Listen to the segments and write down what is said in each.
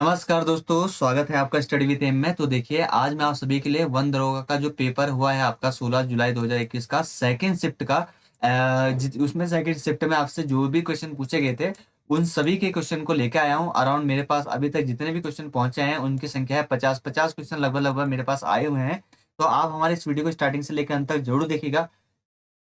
नमस्कार दोस्तों, स्वागत है आपका स्टडी विद एम में। तो देखिए, आज मैं आप सभी के लिए वन दरोगा का जो पेपर हुआ है आपका 16 जुलाई 2021 का सेकंड शिफ्ट का उसमें सेकंड शिफ्ट में आपसे जो भी क्वेश्चन पूछे गए थे उन सभी के क्वेश्चन को लेकर आया हूँ। अराउंड मेरे पास अभी तक जितने भी क्वेश्चन पहुंचे हैं उनकी संख्या है 50 क्वेश्चन लगभग लगभग मेरे पास आए हुए हैं। तो आप हमारे इस वीडियो को स्टार्टिंग से लेकर अंत तक जरूर देखिएगा।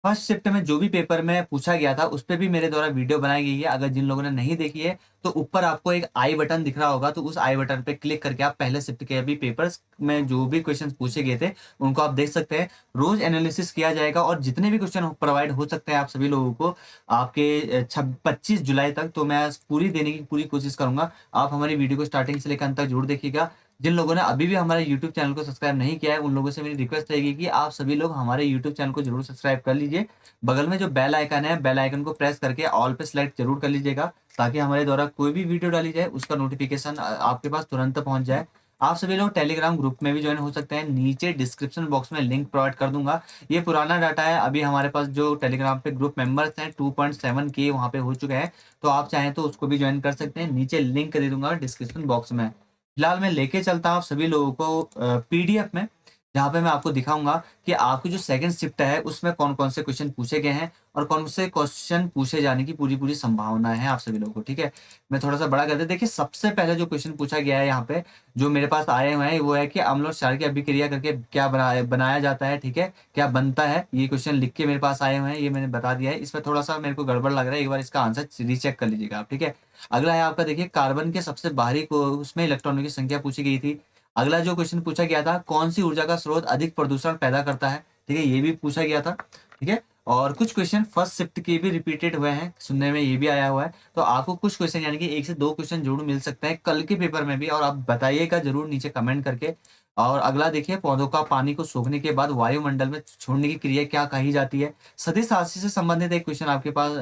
फर्स्ट शिफ्ट में जो भी पेपर में पूछा गया था उस पे भी मेरे द्वारा वीडियो बनाई गई है। अगर जिन लोगों ने नहीं देखी है तो ऊपर आपको एक आई बटन दिख रहा होगा, तो उस आई बटन पे क्लिक करके आप पहले शिफ्ट के भी पेपर्स में जो भी क्वेश्चंस पूछे गए थे उनको आप देख सकते हैं। रोज एनालिसिस किया जाएगा और जितने भी क्वेश्चन प्रोवाइड हो सकते हैं आप सभी लोगों को आपके 25 जुलाई तक, तो मैं पूरी देने की पूरी कोशिश करूंगा। आप हमारी वीडियो को स्टार्टिंग से लेकर अंत तक जरूर देखिएगा। जिन लोगों ने अभी भी हमारे यूट्यूब चैनल को सब्सक्राइब नहीं किया है उन लोगों से मेरी रिक्वेस्ट रहेगी कि आप सभी लोग हमारे यूट्यूब चैनल को जरूर सब्सक्राइब कर लीजिए। बगल में जो बेल आइकन है, बेल आइकन को प्रेस करके ऑल पे सेलेक्ट जरूर कर लीजिएगा, ताकि हमारे द्वारा कोई भी वीडियो डाली जाए उसका नोटिफिकेशन आपके पास तुरंत पहुंच जाए। आप सभी लोग टेलीग्राम ग्रुप में भी ज्वाइन हो सकते हैं, नीचे डिस्क्रिप्शन बॉक्स में लिंक प्रोवाइड कर दूंगा। ये पुराना डाटा है, अभी हमारे पास जो टेलीग्राम पे ग्रुप मेंबर्स हैं 2.7 के वहाँ पे हो चुके हैं। तो आप चाहें तो उसको भी ज्वाइन कर सकते हैं, नीचे लिंक दे दूंगा डिस्क्रिप्शन बॉक्स में। फिलहाल मैं लेके चलता हूँ आप सभी लोगों को पीडीएफ में, जहाँ पे मैं आपको दिखाऊंगा कि आपकी जो सेकंड शिफ्ट है उसमें कौन कौन से क्वेश्चन पूछे गए हैं और कौन से क्वेश्चन पूछे जाने की पूरी पूरी संभावना है आप सभी लोगों को। ठीक है, मैं थोड़ा सा बड़ा कर दे। देखिए, सबसे पहले जो क्वेश्चन पूछा गया है यहाँ पे जो मेरे पास आए हुए हैं वो है कि अम्ल और क्षार की अभिक्रिया करके क्या बनाया जाता है। ठीक है, क्या बनता है, ये क्वेश्चन लिख के मेरे पास आए हुए हैं, ये मैंने बता दिया है। इसमें थोड़ा सा मेरे को गड़बड़ लग रहा है, एक बार इसका आंसर रीचेक कर लीजिएगा आप। ठीक है, अगला है आपका, देखिए, कार्बन के सबसे बाहरी को उसमें इलेक्ट्रॉनों की संख्या पूछी गई थी। अगला जो क्वेश्चन पूछा गया था, कौन सी ऊर्जा का स्रोत अधिक प्रदूषण पैदा करता है। ठीक है, ये भी पूछा गया था। ठीक है, और कुछ क्वेश्चन फर्स्ट शिफ्ट के भी रिपीटेड हुए हैं, सुनने में ये भी आया हुआ है। तो आपको कुछ क्वेश्चन यानी कि एक से दो क्वेश्चन जरूर मिल सकते हैं कल के पेपर में भी, और आप बताइएगा जरूर नीचे कमेंट करके। और अगला देखिए, पौधों का पानी को सोखने के बाद वायुमंडल में छोड़ने की क्रिया क्या कही जाती है। सदिश राशि से संबंधित एक क्वेश्चन आपके पास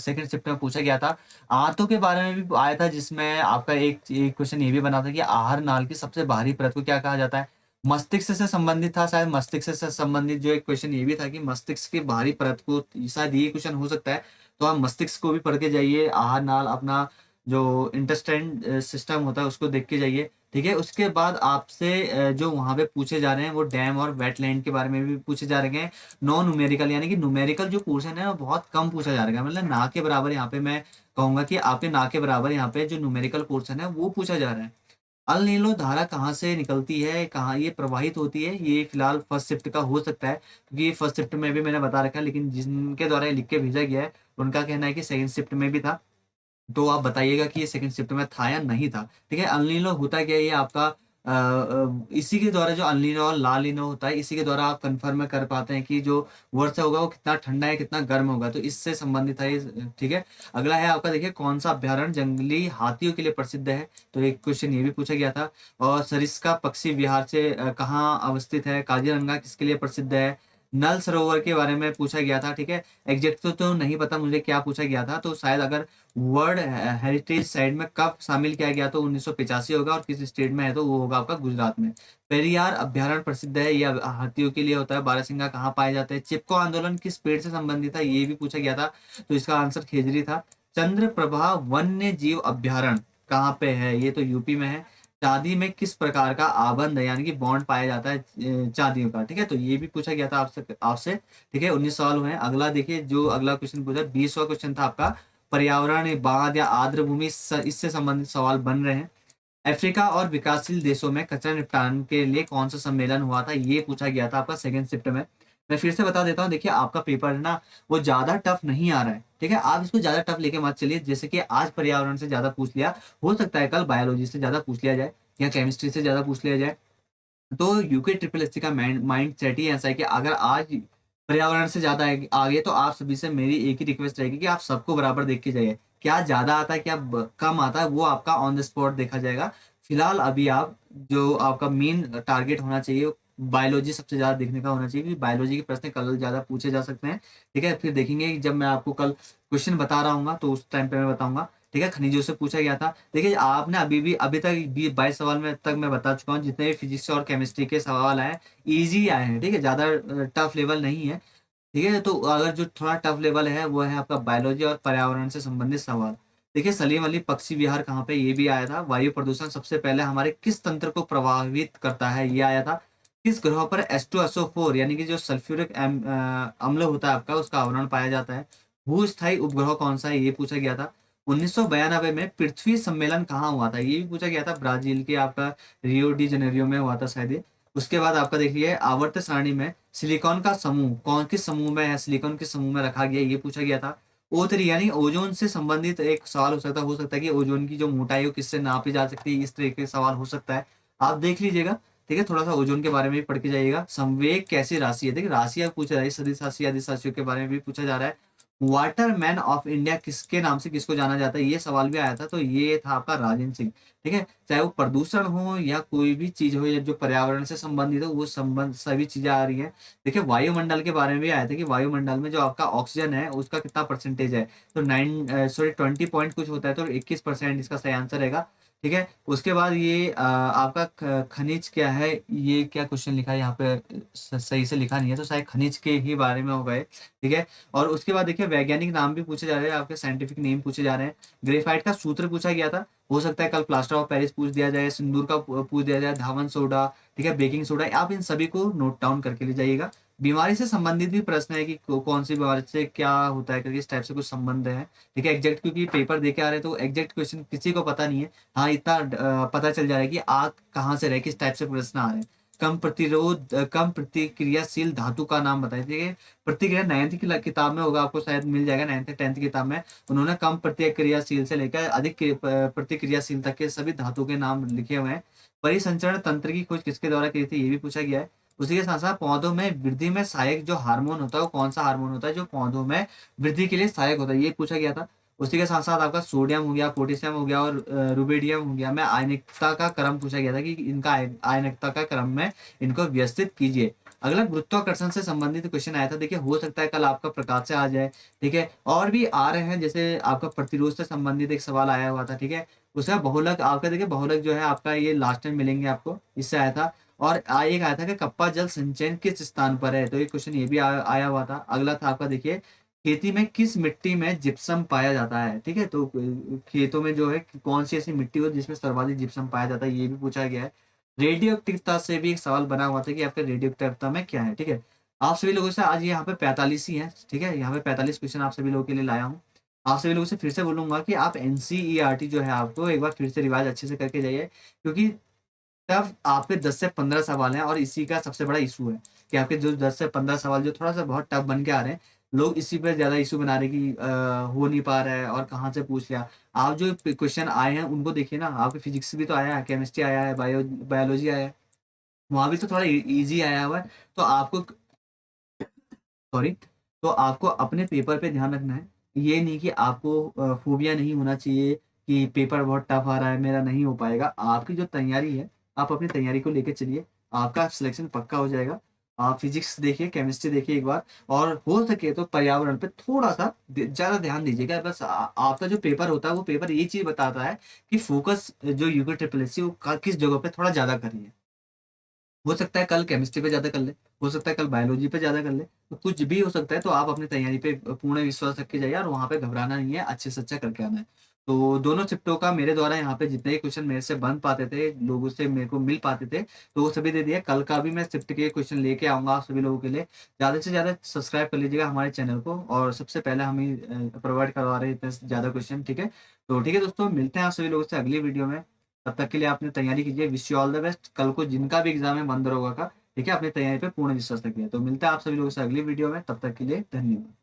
सेकंड शिफ्ट में पूछा गया था। आंतों के बारे में भी आया था, जिसमें आपका एक एक क्वेश्चन ये भी बना था कि आहार नाल की सबसे बाहरी परत को क्या कहा जाता है। मस्तिष्क से संबंधित था, शायद मस्तिष्क से संबंधित जो एक क्वेश्चन ये भी था कि मस्तिष्क की बाहरी परत को, शायद ये क्वेश्चन हो सकता है। तो आप मस्तिष्क को भी पढ़ के जाइए, आहार नाल अपना जो इंटेस्टाइन सिस्टम होता है उसको देख के जाइए। ठीक है, उसके बाद आपसे जो वहां पे पूछे जा रहे हैं वो डैम और वेटलैंड के बारे में भी पूछे जा रहे हैं। नॉन न्यूमेरिकल यानी कि न्यूमेरिकल जो पोर्शन है वो बहुत कम पूछा जा रहा है, मतलब ना के बराबर। यहाँ पे मैं कहूंगा कि आपके ना के बराबर यहाँ पे जो न्यूमेरिकल पोर्शन है वो पूछा जा रहा है। अल नीलो धारा कहाँ से निकलती है, कहाँ ये प्रवाहित होती है, ये फिलहाल फर्स्ट शिफ्ट का हो सकता है, क्योंकि फर्स्ट शिफ्ट में भी मैंने बता रखा है, लेकिन जिनके द्वारा ये लिख के भेजा गया है उनका कहना है कि सेकंड शिफ्ट में भी था। तो आप बताइएगा कि ये सेकंड शिफ्ट में था या नहीं था। ठीक है, अनलिनो होता क्या है, ये आपका इसी के द्वारा जो अनलिनो और ला लिनो होता है, इसी के द्वारा आप कंफर्म कर पाते हैं कि जो वर्षा होगा वो कितना ठंडा है कितना गर्म होगा, तो इससे संबंधित है ये। ठीक है, अगला है आपका, देखिए, कौन सा अभ्यारण्य जंगली हाथियों के लिए प्रसिद्ध है। तो एक क्वेश्चन ये भी पूछा गया था। और सरिस्का पक्षी विहार से कहाँ अवस्थित है। काजीरंगा किसके लिए प्रसिद्ध है। नल सरोवर के बारे में पूछा गया था। ठीक है, एग्जैक्ट तो नहीं पता मुझे क्या पूछा गया था, तो शायद अगर वर्ल्ड हेरिटेज साइट में कब शामिल किया गया तो 1985 होगा, और किस स्टेट में है तो वो होगा आपका गुजरात में। पेरियार अभ्यारण्य प्रसिद्ध है, ये हाथियों के लिए होता है। बारहसिंगा कहाँ पाए जाते हैं। चिपको आंदोलन किस पेड़ से संबंधित था, ये भी पूछा गया था, तो इसका आंसर खेजरी था। चंद्र प्रभा वन्य जीव अभ्यारण्य कहाँ पे है, ये तो यूपी में है। चांदी में किस प्रकार का आबंध यानी कि बॉन्ड पाया जाता है चांदियों का। ठीक है, तो ये भी पूछा गया था आपसे। ठीक है, 19 सवाल हुए हैं। अगला देखिए, जो अगला क्वेश्चन पूछा 20वां क्वेश्चन था आपका, पर्यावरण, बांध या आर्द्र भूमि, इससे संबंधित सवाल बन रहे हैं। अफ्रीका और विकासशील देशों में कचरा निपटान के लिए कौन सा सम्मेलन हुआ था, ये पूछा गया था आपका सेकंड शिफ्ट में। मैं फिर से बता देता हूँ, देखिए, आपका पेपर है ना वो ज्यादा टफ नहीं आ रहा है। ठीक है, आप इसको ज्यादा टफ लेके मत चलिए। जैसे कि आज पर्यावरण से ज्यादा पूछ लिया, हो सकता है कल बायोलॉजी से ज्यादा पूछ लिया जाए या केमिस्ट्री से ज्यादा पूछ लिया जाए। तो यूके ट्रिपल एस सी का माइंड सेट ही ऐसा है कि अगर आज पर्यावरण से ज्यादा आगे, तो आप सभी से मेरी एक ही रिक्वेस्ट रहेगी कि आप सबको बराबर देख के जाइए। क्या ज्यादा आता है क्या कम आता है वो आपका ऑन द स्पॉट देखा जाएगा। फिलहाल अभी आप जो आपका मेन टारगेट होना चाहिए, बायोलॉजी सबसे ज्यादा देखने का होना चाहिए, क्योंकि बायोलॉजी के प्रश्न कल ज्यादा पूछे जा सकते हैं। ठीक है, फिर देखेंगे कि जब मैं आपको कल क्वेश्चन बता रहा हूँ तो उस टाइम पे मैं बताऊंगा। ठीक है, खनिजों से पूछा गया था। देखिए, आपने अभी तक 22 सवाल में तक मैं बता चुका हूँ, जितने भी फिजिक्स और केमिस्ट्री के सवाल आए इजी आए हैं। ठीक है, ज्यादा टफ लेवल नहीं है। ठीक है, तो अगर जो थोड़ा टफ लेवल है वो है आपका बायोलॉजी और पर्यावरण से संबंधित सवाल। देखिए सलीम अली पक्षी विहार कहाँ पे, ये भी आया था। वायु प्रदूषण सबसे पहले हमारे किस तंत्र को प्रभावित करता है, ये आया था। किस ग्रह पर H2SO4 यानी कि जो सल्फ्यूरिक अम्ल होता है आपका, उसका आवरण पाया जाता है। भूस्थायी उपग्रह कौन सा है, ये पूछा गया था। 1992 में पृथ्वी सम्मेलन कहाँ हुआ था, ये भी पूछा गया था। ब्राजील के आपका रियो डी जेनेरियो में हुआ था शायद ये। उसके बाद आपका देखिए आवर्त सारणी में सिलिकॉन का समूह कौन किस समूह में है, सिलिकॉन किस समूह में रखा गया, ये पूछा गया था। O3 यानी ओजोन से संबंधित एक सवाल हो सकता है कि ओजोन की जो मोटाई हो किससे नापी जा सकती है, इस तरह के सवाल हो सकता है। आप देख लीजिएगा, ठीक है, थोड़ा सा ओजोन के बारे में भी पढ़ के जाइएगा। संवेग कैसी राशि है, देखिए राशियां पूछा जा रही है, सदिश राशि अदिश राशियों के बारे में भी पूछा जा रहा है। वाटर मैन ऑफ इंडिया किसके नाम से किसको जाना जाता है, ये सवाल भी आया था, तो ये था आपका राजेंद्र सिंह। ठीक है, चाहे वो प्रदूषण हो या कोई भी चीज हो या जो पर्यावरण से संबंधित हो, वो संबंध सभी चीजें आ रही है। देखिए वायुमंडल के बारे में भी आया था कि वायुमंडल में जो आपका ऑक्सीजन है उसका कितना परसेंटेज है, तो 20 पॉइंट कुछ होता है, तो 21% इसका सही आंसर रहेगा। ठीक है, उसके बाद ये आपका खनिज क्या है, ये क्या क्वेश्चन लिखा है यहाँ पे, सही से लिखा नहीं है, तो शायद खनिज के ही बारे में होगा ये। ठीक है, और उसके बाद देखिए वैज्ञानिक नाम भी पूछे जा रहे हैं, आपके साइंटिफिक नेम पूछे जा रहे हैं। ग्रेफाइट का सूत्र पूछा गया था। हो सकता है कल प्लास्टर ऑफ पेरिस पूछ दिया जाए, सिंदूर का पूछ दिया जाए, धावन सोडा, ठीक है, बेकिंग सोडा, आप इन सभी को नोट डाउन करके ले जाइएगा। बीमारी से संबंधित भी प्रश्न है कि कौन सी बीमारी से क्या होता है करके, इस टाइप से कुछ संबंध है। ठीक है, एग्जैक्ट क्योंकि पेपर देके आ रहे हैं तो एग्जैक्ट क्वेश्चन किसी को पता नहीं है। हाँ इतना पता चल जा रहा है कि आग कहाँ से रहे, किस टाइप से प्रश्न आ रहे हैं। कम प्रतिक्रियाशील धातु का नाम बताइए। देखिए प्रतिक्रिया 9th की किताब में होगा, आपको शायद मिल जाएगा 9th 10th की किताब में। उन्होंने कम प्रतिक्रियाशील से लेकर अधिक प्रतिक्रियाशील तक के सभी धातु के नाम लिखे हुए हैं। परिसंचरण तंत्र की खोज किसके द्वारा की थी, ये भी पूछा गया है। उसी के साथ साथ पौधों में वृद्धि में सहायक जो हार्मोन होता है वो कौन सा हार्मोन होता है जो पौधों में वृद्धि के लिए सहायक होता है, ये पूछा गया था। उसी के साथ साथ आपका सोडियम हो गया, पोटेशियम हो गया और रुबेडियम हो गया में आयनिकता का क्रम पूछा गया था कि इनका आयनिकता का क्रम में इनको व्यवस्थित कीजिए। अगला गुरुत्वाकर्षण से संबंधित क्वेश्चन आया था, देखिए हो सकता है कल आपका प्रकाश से आ जाए। ठीक है, और भी आ रहे हैं, जैसे आपका प्रतिरोध से संबंधित एक सवाल आया हुआ था। ठीक है, उसका बहुलक आपका देखिए बहुलक जो है आपका ये लास्ट टाइम मिलेंगे आपको, इससे आया था। और एक आया था कि कप्पा जल संचयन किस स्थान पर है, तो ये क्वेश्चन ये भी आया हुआ था। अगला था आपका देखिए खेती में किस मिट्टी में जिप्सम पाया जाता है। ठीक है, तो खेतों में जो है कौन सी ऐसी मिट्टी हो जिसमें सर्वाधिक जिप्सम पाया जाता है, ये भी पूछा गया है। रेडियो एक्टिवता से भी एक सवाल बना हुआ था कि आपके रेडियो एक्टिवता में क्या है। ठीक है, आप सभी लोगों से आज यहाँ पे 45 ही है। ठीक है, यहाँ पे 45 क्वेश्चन आप सभी लोगों के लिए लाया हूँ। आप सभी लोगों से फिर से बोलूंगा कि आप एनसीईआरटी जो है आपको एक बार फिर से रिवाइज अच्छे से करके जाइए, क्योंकि तब आपके 10 से 15 सवाल हैं और इसी का सबसे बड़ा इशू है कि आपके जो 10 से 15 सवाल जो थोड़ा सा बहुत टफ बन के आ रहे हैं, लोग इसी पे ज्यादा इशू बना रहे हैं कि हो नहीं पा रहा है और कहाँ से पूछ लिया। आप जो क्वेश्चन आए हैं उनको देखिए ना, आपके फिजिक्स भी तो आया है, केमिस्ट्री आया है, बायोलॉजी आया है, वहां भी तो थोड़ा इजी आया हुआ है। तो आपको, सॉरी, तो आपको अपने पेपर पे ध्यान रखना है। ये नहीं कि आपको फोबिया नहीं होना चाहिए कि पेपर बहुत टफ आ रहा है मेरा नहीं हो पाएगा। आपकी जो तैयारी है, आप अपनी तैयारी को लेकर चलिए, आपका सिलेक्शन पक्का हो जाएगा। आप फिजिक्स देखिए, केमिस्ट्री देखिए एक बार, और हो सके तो पर्यावरण पे थोड़ा सा ज्यादा ध्यान दीजिएगा। बस आपका जो पेपर होता है वो पेपर ये चीज बताता है कि फोकस जो यूके ट्रिपल एस सी वो किस जगह पे थोड़ा ज्यादा करिए। हो सकता है कल केमिस्ट्री पे ज्यादा कर ले, हो सकता है कल बायोलॉजी पे ज्यादा कर ले, तो कुछ भी हो सकता है। तो आप अपनी तैयारी पे पूर्ण विश्वास रख के जाइए और वहां पे घबराना नहीं है, अच्छे से अच्छा करके आना है। तो दोनों शिफ्टों का मेरे द्वारा यहाँ पे जितने क्वेश्चन मेरे से बन पाते थे, लोगों से मेरे को मिल पाते थे, तो वो सभी दे दिए। कल का भी मैं शिफ्ट के क्वेश्चन लेके आऊंगा आप सभी लोगों के लिए। ज्यादा से ज्यादा सब्सक्राइब कर लीजिएगा हमारे चैनल को, और सबसे पहले हम ही प्रोवाइड करवा रहे हैं इतने ज्यादा क्वेश्चन। ठीक है, तो ठीक है दोस्तों, मिलते हैं आप सभी लोगों से अगली वीडियो में। तब तक के लिए आपने तैयारी कीजिए, wish you all the best. कल को जिनका भी एग्जाम है बंद होगा का, ठीक है, अपनी तैयारी पे पूर्ण विश्वास रखिए। तो मिलता है आप सभी लोगों से अगली वीडियो में, तब तक के लिए धन्यवाद।